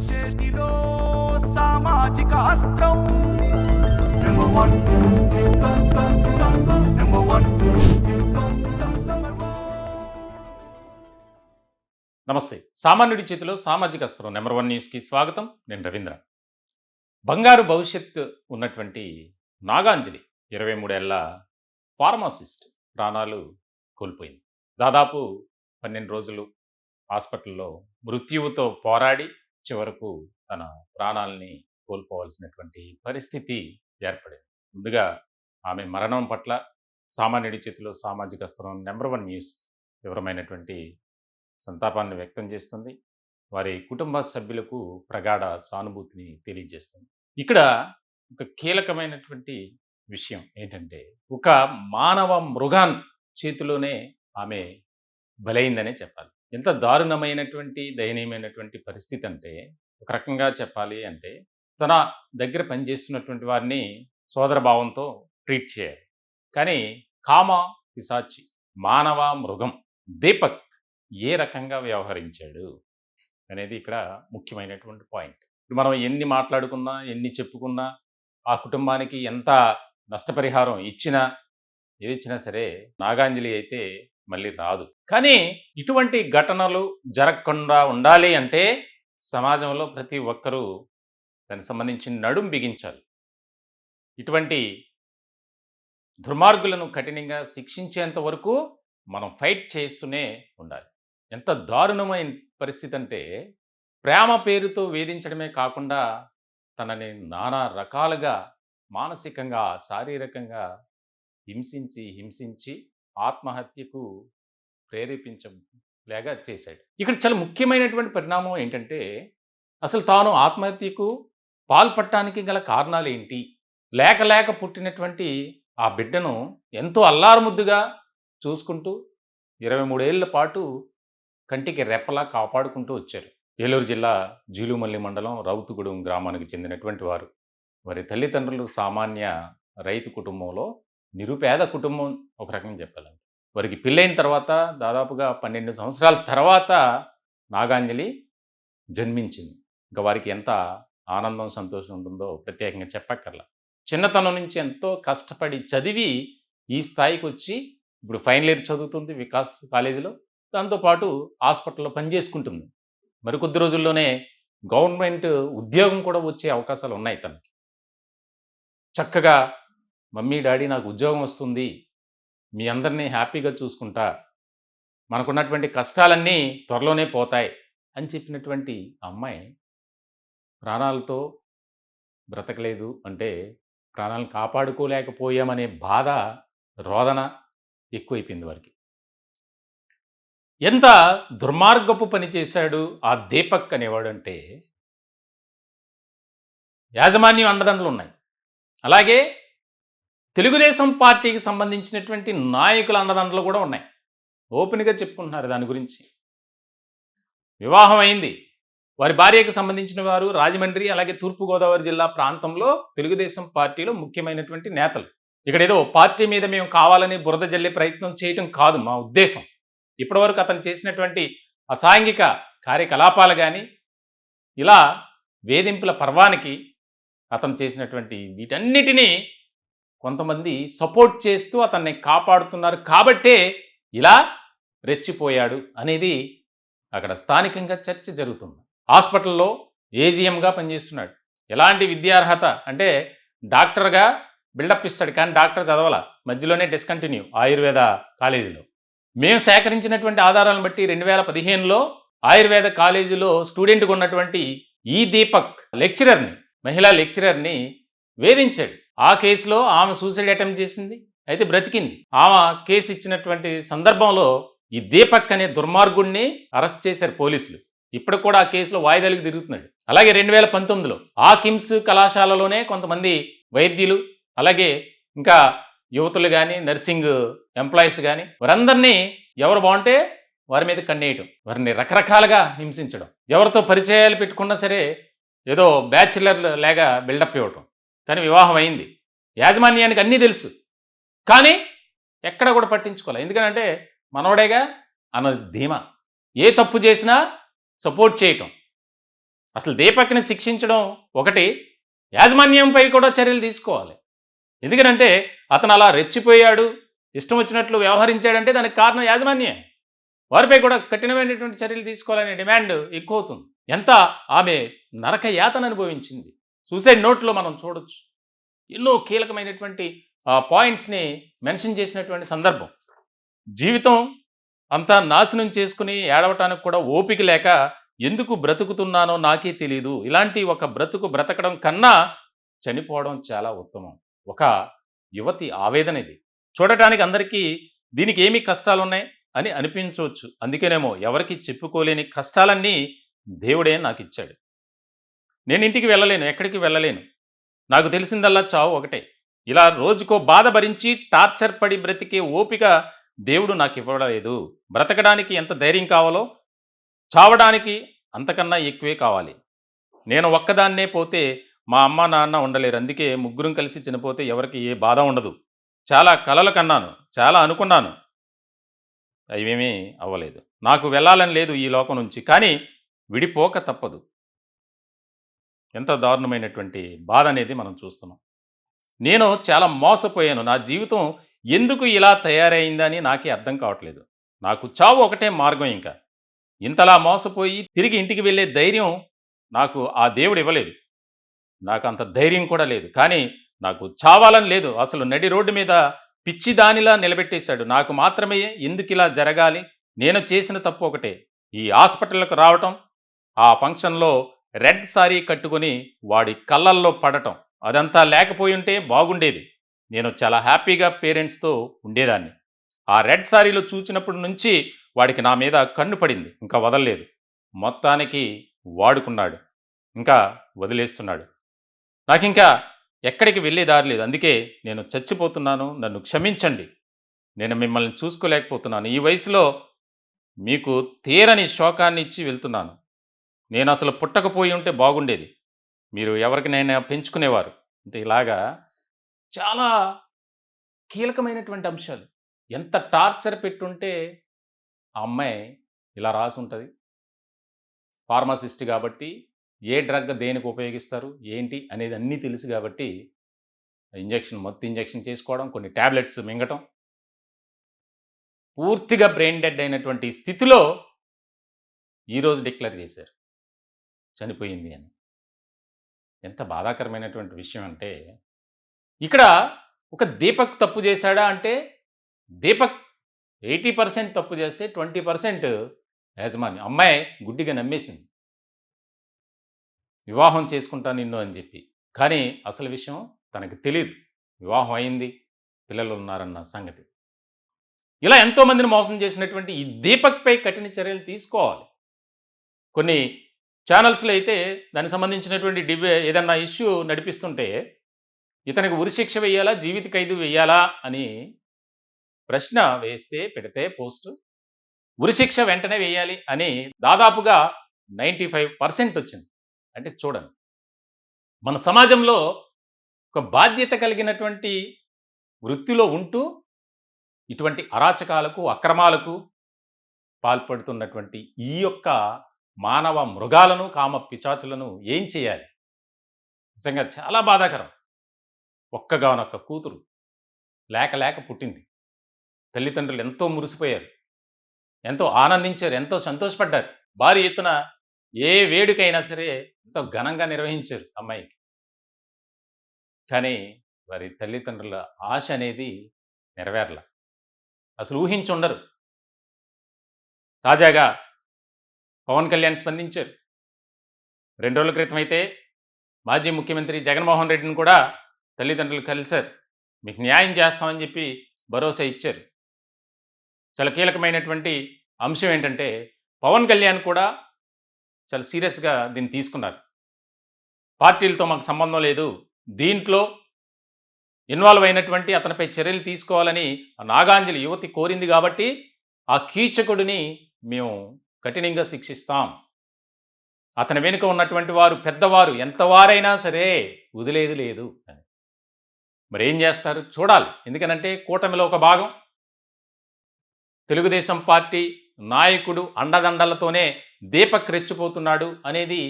చేతిలో సామాజిక అస్త్రం నెంబర్ వన్ నెంబర్ వన్. నమస్తే. సామాన్యుడి చేతిలో సామాజిక అస్త్రం నెంబర్ 1 న్యూస్కి స్వాగతం. నేను రవీంద్ర. బంగారు భవిష్యత్తు ఉన్నటువంటి నాగాంజలి 23 ఏళ్ల ఫార్మాసిస్ట్ ప్రాణాలు కోల్పోయింది. దాదాపు 12 రోజులు హాస్పిటల్లో మృత్యువుతో పోరాడి చివరకు తన ప్రాణాలని కోల్పోవలసినటువంటి పరిస్థితి ఏర్పడింది. ముందుగా ఆమె మరణం పట్ల సామాన్యుడి చేతిలో సామాజిక అస్త్రం నెంబర్ 1 న్యూస్ వివరమైనటువంటి సంతాపాన్ని వ్యక్తం చేస్తుంది. వారి కుటుంబ సభ్యులకు ప్రగాఢ సానుభూతిని తెలియజేస్తుంది. ఇక్కడ ఒక కీలకమైనటువంటి విషయం ఏంటంటే, ఒక మానవ మృగాన్ చేతిలోనే ఆమె బలైందనే చెప్పాలి. ఎంత దారుణమైనటువంటి దయనీయమైనటువంటి పరిస్థితి అంటే, ఒక రకంగా చెప్పాలి అంటే, తన దగ్గర పనిచేస్తున్నటువంటి వారిని సోదర భావంతో ట్రీట్ చేయాలి. కానీ కామ పిశాచి మానవ మృగం దీపక్ ఏ రకంగా వ్యవహరించాడు అనేది ఇక్కడ ముఖ్యమైనటువంటి పాయింట్. ఇప్పుడు మనం ఎన్ని మాట్లాడుకున్నా, ఎన్ని చెప్పుకున్నా, ఆ కుటుంబానికి ఎంత నష్టపరిహారం ఇచ్చినా, ఏది ఇచ్చినా సరే నాగాంజలి అయితే మళ్ళీ రాదు. కానీ ఇటువంటి ఘటనలు జరగకుండా ఉండాలి అంటే సమాజంలో ప్రతి ఒక్కరూ దానికి సంబంధించి నడుం బిగించాలి. ఇటువంటి దుర్మార్గులను కఠినంగా శిక్షించేంత వరకు మనం ఫైట్ చేస్తూనే ఉండాలి. ఎంత దారుణమైన పరిస్థితి అంటే, ప్రేమ పేరుతో వేధించడమే కాకుండా తనని నానా రకాలుగా మానసికంగా శారీరకంగా హింసించి ఆత్మహత్యకు ప్రేరేపించలేక చేశాడు. ఇక్కడ చాలా ముఖ్యమైనటువంటి పరిణామం ఏంటంటే, అసలు తాను ఆత్మహత్యకు పాల్పడటానికి గల కారణాలు ఏంటి, లేక పుట్టినటువంటి ఆ బిడ్డను ఎంతో అల్లారుముద్దుగా చూసుకుంటూ 23 ఏళ్ల పాటు కంటికి రెప్పలా కాపాడుకుంటూ వచ్చారు. ఏలూరు జిల్లా జీలుమల్లి మండలం రౌతుగూడెం గ్రామానికి చెందినటువంటి వారు. వారి తల్లిదండ్రులు సామాన్య రైతు కుటుంబంలో నిరుపేద కుటుంబం ఒక రకంగా చెప్పాలంటే. వారికి పెళ్ళైన తర్వాత దాదాపుగా 12 సంవత్సరాల తర్వాత నాగాంజలి జన్మించింది. ఇంకా వారికి ఎంత ఆనందం సంతోషం ఉంటుందో ప్రత్యేకంగా చెప్పక్కర్లా. చిన్నతనం నుంచి ఎంతో కష్టపడి చదివి ఈ స్థాయికి వచ్చి ఇప్పుడు ఫైనల్ ఇయర్ చదువుతుంది వికాస్ కాలేజీలో. దాంతోపాటు హాస్పిటల్లో పనిచేసుకుంటుంది. మరికొద్ది రోజుల్లోనే గవర్నమెంట్ ఉద్యోగం కూడా వచ్చే అవకాశాలు ఉన్నాయి తనకి. చక్కగా మమ్మీ డాడీ నాకు ఉద్యోగం వస్తుంది, మీ అందరినీ హ్యాపీగా చూసుకుంటా, మనకున్నటువంటి కష్టాలన్నీ త్వరలోనే పోతాయి అని చెప్పినటువంటి అమ్మాయి ప్రాణాలతో బ్రతకలేదు అంటే, ప్రాణాలను కాపాడుకోలేకపోయామనే బాధ రోదన ఎక్కువైపోయింది వారికి. ఎంత దుర్మార్గపు పని చేశాడు ఆ దీపక్ అనేవాడు అంటే, యాజమాన్యం అండదండలు ఉన్నాయి. అలాగే తెలుగుదేశం పార్టీకి సంబంధించినటువంటి నాయకుల అండదండలు కూడా ఉన్నాయి. ఓపెన్గా చెప్పుకుంటున్నారు దాని గురించి. వివాహం అయింది. వారి భార్యకు సంబంధించిన వారు రాజమండ్రి అలాగే తూర్పుగోదావరి జిల్లా ప్రాంతంలో తెలుగుదేశం పార్టీలో ముఖ్యమైనటువంటి నేతలు. ఇక్కడ ఏదో పార్టీ మీద మేము కావాలని బురద జల్లే ప్రయత్నం చేయటం కాదు మా ఉద్దేశం. ఇప్పటివరకు అతను చేసినటువంటి అసాంఘిక కార్యకలాపాలు కానీ, ఇలా వేధింపుల పర్వానికి అతను చేసినటువంటి వీటన్నిటినీ కొంతమంది సపోర్ట్ చేస్తూ అతన్ని కాపాడుతున్నారు కాబట్టే ఇలా రెచ్చిపోయాడు అనేది అక్కడ స్థానికంగా చర్చ జరుగుతుంది. హాస్పిటల్లో ఏజీఎంగా పనిచేస్తున్నాడు. ఎలాంటి విద్యార్హత అంటే డాక్టర్గా బిల్డప్ ఇస్తాడు, కానీ డాక్టర్ చదవాల, మధ్యలోనే డిస్కంటిన్యూ ఆయుర్వేద కాలేజీలో. మేము సేకరించినటువంటి ఆధారాలను బట్టి 2015లో ఆయుర్వేద కాలేజీలో స్టూడెంట్గా ఉన్నటువంటి ఈ దీపక్ లెక్చరర్ని, మహిళా లెక్చరర్ని వేధించాడు. ఆ కేసులో ఆమె సూసైడ్ అటెంప్ట్ చేసింది, అయితే బ్రతికింది. ఆమె కేసు ఇచ్చినటువంటి సందర్భంలో ఈ దీపక్ అనే దుర్మార్గుడిని అరెస్ట్ చేశారు పోలీసులు. ఇప్పుడు కూడా ఆ కేసులో వాయిదాలకు తిరుగుతున్నాడు. అలాగే 2019లో ఆ కిమ్స్ కళాశాలలోనే కొంతమంది వైద్యులు అలాగే ఇంకా యువతులు కానీ నర్సింగ్ ఎంప్లాయీస్ కానీ వారందరినీ ఎవరు బాగుంటే వారి మీద కన్నేయటం, వారిని రకరకాలుగా హింసించడం, ఎవరితో పరిచయాలు పెట్టుకున్నా సరే ఏదో బ్యాచులర్ లాగా బిల్డప్ ఇవ్వటం. కానీ వివాహం అయింది, యాజమాన్యానికి అన్నీ తెలుసు, కానీ ఎక్కడ కూడా పట్టించుకోవాలి. ఎందుకంటే మనవడేగా అన్నది ధీమా. ఏ తప్పు చేసినా సపోర్ట్ చేయటం. అసలు దీపక్ని శిక్షించడం ఒకటి, యాజమాన్యంపై కూడా చర్యలు తీసుకోవాలి. ఎందుకనంటే అతను అలా రెచ్చిపోయాడు, ఇష్టం వచ్చినట్లు వ్యవహరించాడంటే దానికి కారణం యాజమాన్యే. వారిపై కూడా కఠినమైనటువంటి చర్యలు తీసుకోవాలనే డిమాండ్ ఎక్కువ అవుతుంది. ఎంత ఆమె నరక యాతన అనుభవించింది. సూసైడ్ నోట్లో మనం చూడొచ్చు. ఎన్నో కీలకమైనటువంటి పాయింట్స్ని మెన్షన్ చేసినటువంటి సందర్భం. జీవితం అంతా నాశనం చేసుకుని ఏడవటానికి కూడా ఓపిక లేక ఎందుకు బ్రతుకుతున్నానో నాకే తెలీదు. ఇలాంటి ఒక బ్రతుకు బ్రతకడం కన్నా చనిపోవడం చాలా ఉత్తమం. ఒక యువతి ఆవేదన ఇది. చూడటానికి అందరికీ దీనికి ఏమి కష్టాలున్నాయి అని అనిపించవచ్చు. అందుకేనేమో ఎవరికి చెప్పుకోలేని కష్టాలన్నీ దేవుడే నాకు ఇచ్చాడు. నేను ఇంటికి వెళ్ళలేను, ఎక్కడికి వెళ్ళలేను. నాకు తెలిసిందల్లా చావు ఒకటే. ఇలా రోజుకో బాధ భరించి టార్చర్ పడి బ్రతికే ఓపిక దేవుడు నాకు ఇవ్వలేదు. బ్రతకడానికి ఎంత ధైర్యం కావాలో చావడానికి అంతకన్నా ఎక్కువే కావాలి. నేను ఒక్కదాన్నే పోతే మా అమ్మ నాన్న ఉండలేరు. అందుకే ముగ్గురం కలిసి చనిపోతే ఎవరికి ఏ బాధ ఉండదు. చాలా కలలు కన్నాను, చాలా అనుకున్నాను, అవేమీ అవ్వలేదు. నాకు వెళ్ళాలని లేదు ఈ లోకం నుంచి, కానీ విడిపోక తప్పదు. ఎంత దారుణమైనటువంటి బాధ అనేది మనం చూస్తున్నాం. నేను చాలా మోసపోయాను. నా జీవితం ఎందుకు ఇలా తయారైందని నాకే అర్థం కావట్లేదు. నాకు చావు ఒకటే మార్గం ఇంకా. ఇంతలా మోసపోయి తిరిగి ఇంటికి వెళ్ళే ధైర్యం నాకు ఆ దేవుడు ఇవ్వలేదు. నాకు అంత ధైర్యం కూడా లేదు. కానీ నాకు చావాలని లేదు. అసలు నడి రోడ్డు మీద పిచ్చి దానిలా నిలబెట్టేశాడు. నాకు మాత్రమే ఎందుకు ఇలా జరగాలి? నేను చేసిన తప్పు ఒకటే. ఈ హాస్పిటల్‌కు రావటం, ఆ ఫంక్షన్‌లో రెడ్ సారీ కట్టుకొని వాడి కళ్ళల్లో పడటం. అదంతా లేకపోయుంటే బాగుండేది. నేను చాలా హ్యాపీగా పేరెంట్స్‌తో ఉండేదాన్ని. ఆ రెడ్ సారీలో చూచినప్పటి నుంచి వాడికి నా మీద కన్ను పడింది. ఇంకా వదలలేదు. మొత్తానికి వాడుకున్నాడు. ఇంకా వదిలేస్తున్నాడు. నాకింకా ఎక్కడికి వెళ్ళే దారి లేదు. అందుకే నేను చచ్చిపోతున్నాను. నన్ను క్షమించండి. నేను మిమ్మల్ని చూసుకోలేకపోతున్నాను. ఈ వయసులో మీకు తీరని శోకాన్ని ఇచ్చి వెళ్తున్నాను. నేను అసలు పుట్టకపోయి ఉంటే బాగుండేది. మీరు ఎవరికైనా పెంచుకునేవారు. అంటే ఇలాగా చాలా కీలకమైనటువంటి అంశాలు. ఎంత టార్చర్ పెట్టుంటే ఆ అమ్మాయి ఇలా రాసి ఉంటది. ఫార్మసిస్ట్ కాబట్టి ఏ డ్రగ్ దేనికి ఉపయోగిస్తారు, ఏంటి అనేది అన్నీ తెలుసు కాబట్టి మత్తు ఇంజెక్షన్ చేసుకోవడం, కొన్ని టాబ్లెట్స్ మింగటం, పూర్తిగా బ్రెయిన్ డెడ్ అయినటువంటి స్థితిలో ఈరోజు డిక్లేర్ చేశారు చనిపోయింది అని. ఎంత బాధాకరమైనటువంటి విషయం అంటే, ఇక్కడ ఒక దీపక్ తప్పు చేశాడా అంటే, దీపక్ 80% తప్పు చేస్తే 20% యాజమాన్యం. అమ్మాయి గుడ్డిగా నమ్మేసింది. వివాహం చేసుకుంటా నిన్ను అని చెప్పి. కానీ అసలు విషయం తనకి తెలీదు. వివాహం అయింది, పిల్లలు ఉన్నారన్న సంగతి. ఇలా ఎంతోమందిని మోసం చేసినటువంటి ఈ దీపక్‌పై కఠిన చర్యలు తీసుకోవాలి. కొన్ని ఛానల్స్‌లో అయితే దానికి సంబంధించినటువంటి ఏదన్నా ఇష్యూ నడిపిస్తుంటే, ఇతనికి ఉరిశిక్ష వేయాలా, జీవిత ఖైదు వేయాలా అని ప్రశ్న పెడితే పోస్టు, ఉరిశిక్ష వెంటనే వేయాలి అని దాదాపుగా 95% వచ్చింది. అంటే చూడండి, మన సమాజంలో ఒక బాధ్యత కలిగినటువంటి వృత్తిలో ఉంటూ ఇటువంటి అరాచకాలకు, అక్రమాలకు పాల్పడుతున్నటువంటి ఈ యొక్క మానవ మృగాలను, కామ పిశాచులను ఏం చేయాలి? నిజంగా చాలా బాధాకరం. ఒక్కగానొక్క కూతురు లేక లేక పుట్టింది. తల్లిదండ్రులు ఎంతో మురిసిపోయారు, ఎంతో ఆనందించారు, ఎంతో సంతోషపడ్డారు. భారీ ఎత్తున ఏ వేడుకైనా సరే ఎంతో ఘనంగా నిర్వహించారు అమ్మాయికి. కానీ వారి తల్లిదండ్రుల ఆశ అనేది నెరవేరల. అసలు ఊహించుండరు. తాజాగా పవన్ కళ్యాణ్ స్పందించారు. 2 రోజుల క్రితం అయితే మాజీ ముఖ్యమంత్రి జగన్మోహన్ రెడ్డిని కూడా తల్లిదండ్రులు కలిశారు. మీకు న్యాయం చేస్తామని చెప్పి భరోసా ఇచ్చారు. చాలా కీలకమైనటువంటి అంశం ఏంటంటే, పవన్ కళ్యాణ్ కూడా చాలా సీరియస్‌గా దీన్ని తీసుకున్నారు. పార్టీలతో మాకు సంబంధం లేదు, దీంట్లో ఇన్వాల్వ్ అయినటువంటి అతనిపై చర్యలు తీసుకోవాలని నాగాంజలి యువతి కోరింది కాబట్టి ఆ కీచకుడిని మేము కఠినంగా శిక్షిస్తాం. అతని వెనుక ఉన్నటువంటి వారు పెద్దవారు ఎంతవారైనా సరే వదిలేది లేదు అని. మరి ఏం చేస్తారు చూడాలి. ఎందుకనంటే కూటమిలో ఒక భాగం, తెలుగుదేశం పార్టీ నాయకుడు అండదండలతోనే దీపక్ రెచ్చిపోతున్నాడు అనేది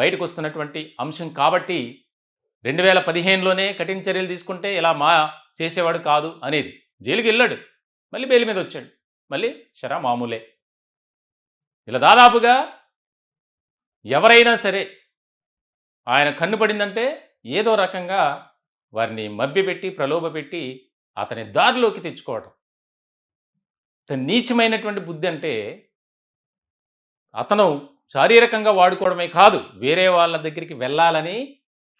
బయటకు వస్తున్నటువంటి అంశం కాబట్టి 2015లోనే కఠిన చర్యలు తీసుకుంటే ఇలా చేసేవాడు కాదు అనేది. జైలుకి వెళ్ళాడు, మళ్ళీ బెయిల్ మీద వచ్చాడు, మళ్ళీ మామూలే. ఇలా దాదాపుగా ఎవరైనా సరే ఆయన కన్ను పడిందంటే ఏదో రకంగా వారిని మభ్యపెట్టి ప్రలోభపెట్టి అతని దారిలోకి తెచ్చుకోవడం. నీచమైనటువంటి బుద్ధి అంటే అతను శారీరకంగా వాడుకోవడమే కాదు, వేరే వాళ్ళ దగ్గరికి వెళ్ళాలని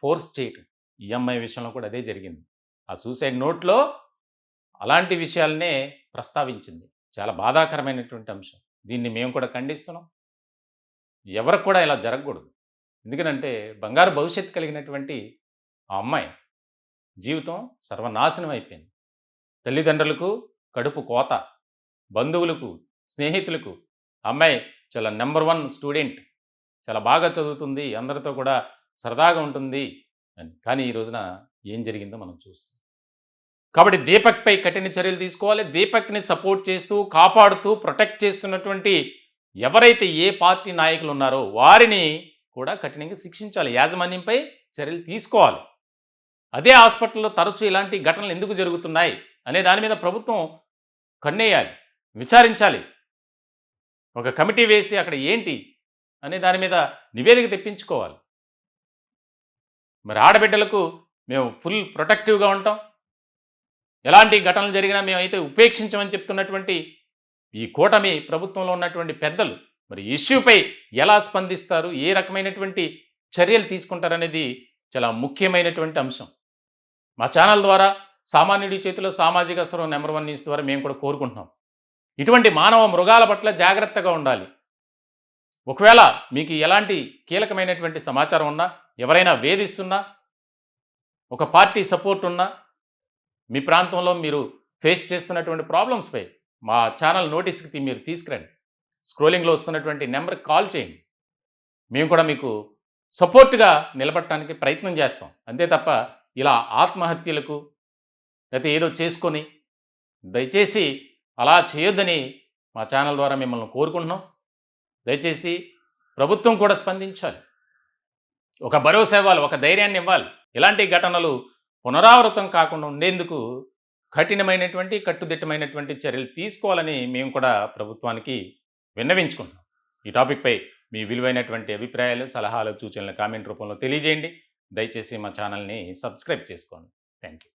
ఫోర్స్ చేయటం. ఈ అమ్మాయి విషయంలో కూడా అదే జరిగింది. ఆ సూసైడ్ నోట్లో అలాంటి విషయాలనే ప్రస్తావించింది. చాలా బాధాకరమైనటువంటి అంశం. దీన్ని మేము కూడా ఖండిస్తున్నాం. ఎవరికి కూడా ఇలా జరగకూడదు. ఎందుకనంటే బంగారు భవిష్యత్తు కలిగినటువంటి ఆ అమ్మాయి జీవితం సర్వనాశనం అయిపోయింది. తల్లిదండ్రులకు కడుపు కోత, బంధువులకు, స్నేహితులకు. అమ్మాయి చాలా నెంబర్ 1 స్టూడెంట్, చాలా బాగా చదువుతుంది, అందరితో కూడా సరదాగా ఉంటుంది అని. కానీ ఈ రోజున ఏం జరిగిందో మనం చూస్తాం. కాబట్టి దీపక్పై కఠిన చర్యలు తీసుకోవాలి. దీపక్ని సపోర్ట్ చేస్తూ, కాపాడుతూ, ప్రొటెక్ట్ చేస్తున్నటువంటి ఎవరైతే ఏ పార్టీ నాయకులు ఉన్నారో వారిని కూడా కఠినంగా శిక్షించాలి. యాజమాన్యంపై చర్యలు తీసుకోవాలి. అదే హాస్పిటల్లో తరచూ ఇలాంటి ఘటనలు ఎందుకు జరుగుతున్నాయి అనే దాని మీద ప్రభుత్వం కన్నేయాలి, విచారించాలి. ఒక కమిటీ వేసి అక్కడ ఏంటి అనే దాని మీద నివేదిక తెప్పించుకోవాలి. మరి ఆడబిడ్డలకు మేము ఫుల్ ప్రొటెక్టివ్గా ఉంటాం, ఎలాంటి ఘటనలు జరిగినా మేమైతే ఉపేక్షించమని చెప్తున్నటువంటి ఈ కూటమి ప్రభుత్వంలో ఉన్నటువంటి పెద్దలు మరి ఇష్యూపై ఎలా స్పందిస్తారు, ఏ రకమైనటువంటి చర్యలు తీసుకుంటారనేది చాలా ముఖ్యమైనటువంటి అంశం. మా ఛానల్ ద్వారా సామాన్యుడి చేతిలో సామాజిక స్తరం నెంబర్ 1 న్యూస్ ద్వారా మేము కూడా కోరుకుంటున్నాం. ఇటువంటి మానవ మృగాల పట్ల జాగ్రత్తగా ఉండాలి. ఒకవేళ మీకు ఎలాంటి కీలకమైనటువంటి సమాచారం ఉన్నా, ఎవరైనా వేధిస్తున్నా, ఒక పార్టీ సపోర్ట్ ఉన్నా, మీ ప్రాంతంలో మీరు ఫేస్ చేస్తున్నటువంటి ప్రాబ్లమ్స్పై మా ఛానల్ నోటీస్కి మీరు తీసుకురండి. స్క్రోలింగ్లో వస్తున్నటువంటి నెంబర్కి కాల్ చేయండి. మేము కూడా మీకు సపోర్ట్గా నిలబడటానికి ప్రయత్నం చేస్తాం. అంతే తప్ప ఇలా ఆత్మహత్యలకు లేకపోతే ఏదో చేసుకొని దయచేసి అలా చేయొద్దని మా ఛానల్ ద్వారా మిమ్మల్ని కోరుకుంటున్నాం. దయచేసి ప్రభుత్వం కూడా స్పందించాలి, ఒక భరోసా ఇవ్వాలి, ఒక ధైర్యాన్ని ఇవ్వాలి. ఇలాంటి ఘటనలు పునరావృతం కాకుండా ఉండేందుకు కఠినమైనటువంటి కట్టుదిట్టమైనటువంటి చర్యలు తీసుకోవాలని మేము కూడా ప్రభుత్వానికి విన్నవించుకుంటున్నాం. ఈ టాపిక్పై మీ విలువైనటువంటి అభిప్రాయాలు, సలహాలు, సూచనలు కామెంట్ రూపంలో తెలియజేయండి. దయచేసి మా ఛానల్ని సబ్స్క్రైబ్ చేసుకోండి. Thank you.